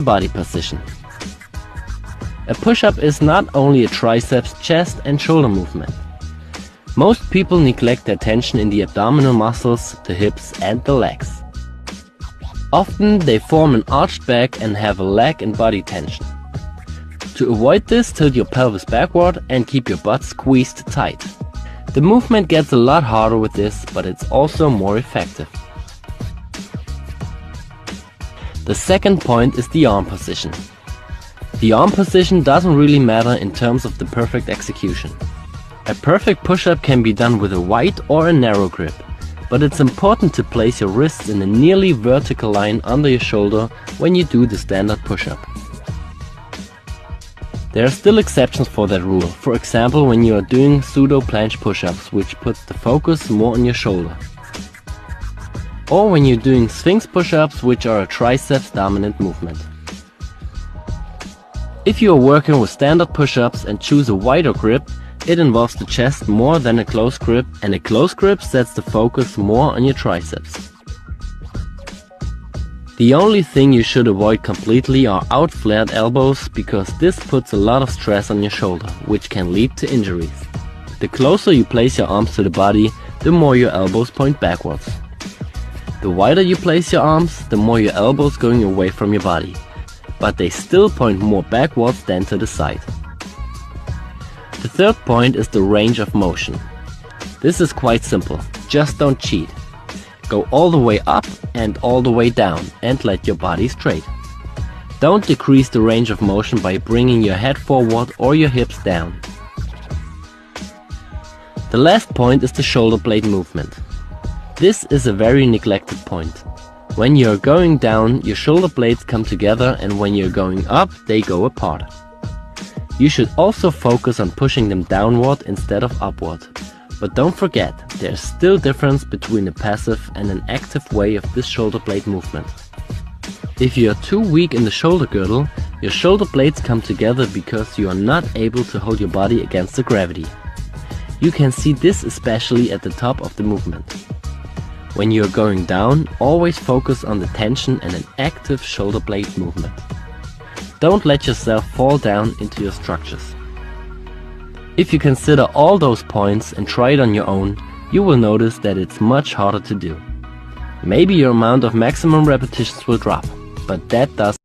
Body position. A push-up is not only a triceps, chest and shoulder movement. Most people neglect their tension in the abdominal muscles, the hips and the legs. Often they form an arched back and have a leg and body tension. To avoid this, tilt your pelvis backward and keep your butt squeezed tight. The movement gets a lot harder with this, but it's also more effective. The second point is the arm position. The arm position doesn't really matter in terms of the perfect execution. A perfect push-up can be done with a wide or a narrow grip, but it's important to place your wrists in a nearly vertical line under your shoulder when you do the standard push-up. There are still exceptions for that rule, for example when you are doing pseudo planche push-ups, which puts the focus more on your shoulder. Or when you're doing Sphinx push-ups, which are a triceps dominant movement. If you are working with standard push-ups and choose a wider grip, it involves the chest more than a close grip, and a close grip sets the focus more on your triceps. The only thing you should avoid completely are out-flared elbows, because this puts a lot of stress on your shoulder, which can lead to injuries. The closer you place your arms to the body, the more your elbows point backwards. The wider you place your arms, the more your elbows going away from your body, but they still point more backwards than to the side. The third point is the range of motion. This is quite simple, just don't cheat. Go all the way up and all the way down and let your body straight. Don't decrease the range of motion by bringing your head forward or your hips down. The last point is the shoulder blade movement. This is a very neglected point. When you're going down, your shoulder blades come together, and when you're going up, they go apart. You should also focus on pushing them downward instead of upward. But don't forget, there's still difference between a passive and an active way of this shoulder blade movement. If you are too weak in the shoulder girdle, your shoulder blades come together because you are not able to hold your body against the gravity. You can see this especially at the top of the movement. When you are going down, always focus on the tension and an active shoulder blade movement. Don't let yourself fall down into your structures. If you consider all those points and try it on your own, you will notice that it's much harder to do. Maybe your amount of maximum repetitions will drop, but that does